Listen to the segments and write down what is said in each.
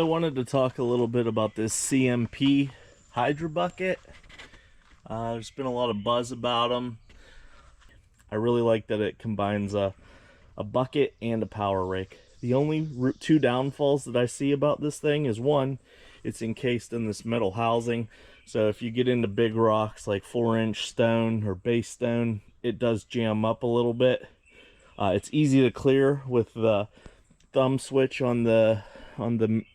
So I wanted to talk a little bit about this CMP Hydra Bucket. There's been a lot of buzz about them. I really like that it combines a bucket and a power rake. The only two downfalls that I see about this thing is, one, it's encased in this metal housing. So if you get into big rocks like 4-inch stone or base stone, it does jam up a little bit. It's easy to clear with the thumb switch on the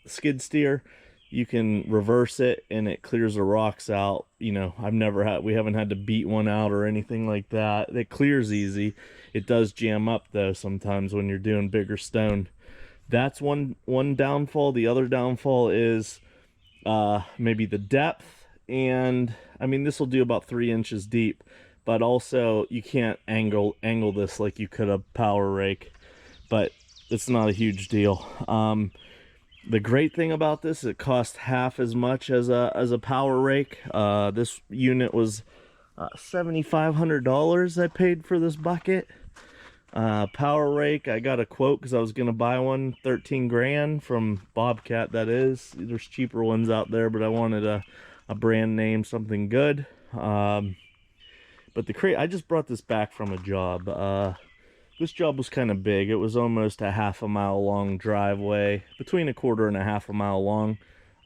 skid steer. You can reverse it and it clears the rocks out. You know, we haven't had to beat one out or anything like that. It clears easy. It does jam up though sometimes when you're doing bigger stone. That's one downfall. The other downfall is maybe the depth, and I mean, this will do about 3 inches deep, but also you can't angle this like you could a power rake, but it's not a huge deal. The great thing about this is it costs half as much as a power rake. This unit was $7,500 I paid for this bucket. Power rake, I got a quote because I was going to buy one, 13 grand from Bobcat, that is. There's cheaper ones out there, but I wanted a brand name, something good. But the crate, I just brought this back from a job. This job was kind of big. It was almost a half-a-mile long driveway, between a quarter and a half a mile long.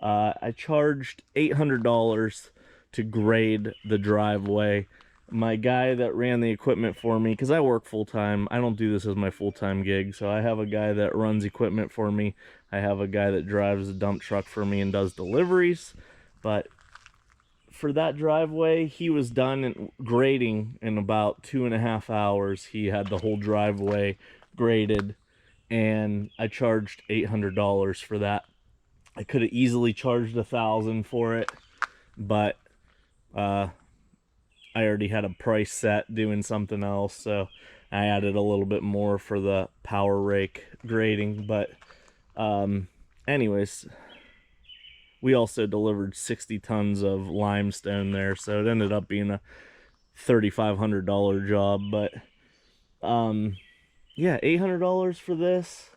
I charged $800 to grade the driveway. My guy that ran the equipment for me, because I work full-time, I don't do this as my full-time gig, so I have a guy that runs equipment for me. I have a guy that drives a dump truck for me and does deliveries. But for that driveway, he was done grading in about 2.5 hours. He had the whole driveway graded, and I charged $800 for that. I could have easily charged $1,000 for it, but I already had a price set doing something else, so I added a little bit more for the power rake grading. But anyways, we also delivered 60 tons of limestone there, so it ended up being a $3,500 job. But yeah, $800 for this.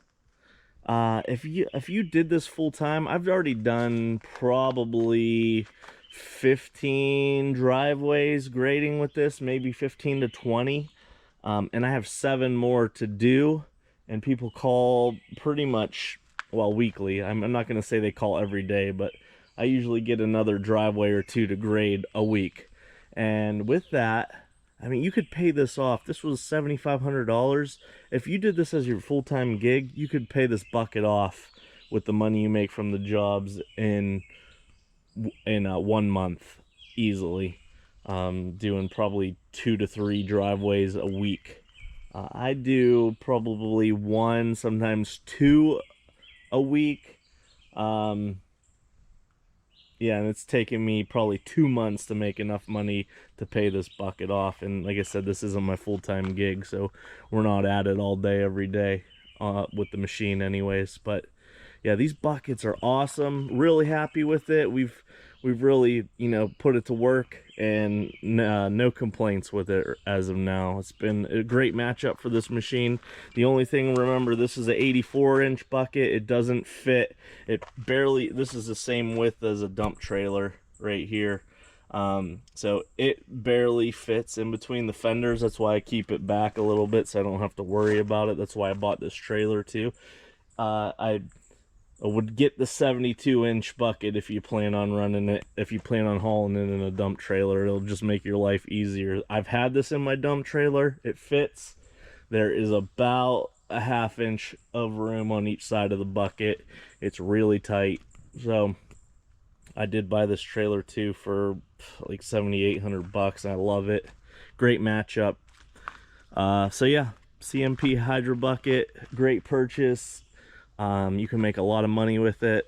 If you did this full time, I've already done probably 15 driveways grading with this, maybe 15 to 20, and I have 7 more to do. And people call pretty much, well, weekly. I'm not going to say they call every day, but I usually get another driveway or two to grade a week. And with that, I mean, you could pay this off. This was $7,500. If you did this as your full-time gig, you could pay this bucket off with the money you make from the jobs in 1 month easily, doing probably 2 to 3 driveways a week. I do probably 1, sometimes 2 a week. Yeah, and it's taken me probably 2 months to make enough money to pay this bucket off. And like I said, this isn't my full-time gig, so we're not at it all day every day with the machine anyways. But yeah, these buckets are awesome. Really happy with it. We've really, you know, put it to work, and no complaints with it as of now. It's been a great matchup for this machine. The only thing, remember, this is an 84-inch bucket. It doesn't fit. It barely, this is the same width as a dump trailer right here. So it barely fits in between the fenders. That's why I keep it back a little bit so I don't have to worry about it. That's why I bought this trailer too. I would get the 72-inch bucket if you plan on running it, if you plan on hauling it in a dump trailer. It'll just make your life easier. I've had this in my dump trailer. It fits. There is about a 1/2 inch of room on each side of the bucket. It's really tight. So I did buy this trailer too for like $7,800. I love it. Great matchup. So yeah, CMP Hydra Bucket, great purchase. You can make a lot of money with it.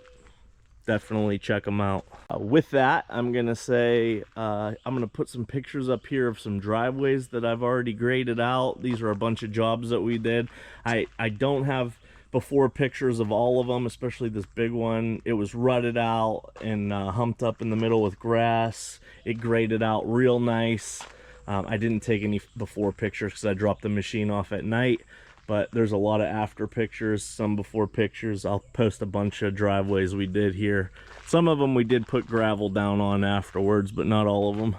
Definitely check them out. With that, I'm gonna say I'm gonna put some pictures up here of some driveways that I've already graded out. These are a bunch of jobs that we did. I don't have before pictures of all of them, especially this big one. It was rutted out and humped up in the middle with grass. It graded out real nice. I didn't take any before pictures because I dropped the machine off at night. but there's a lot of after pictures, some before pictures. I'll post a bunch of driveways we did here. Some of them we did put gravel down on afterwards, but not all of them.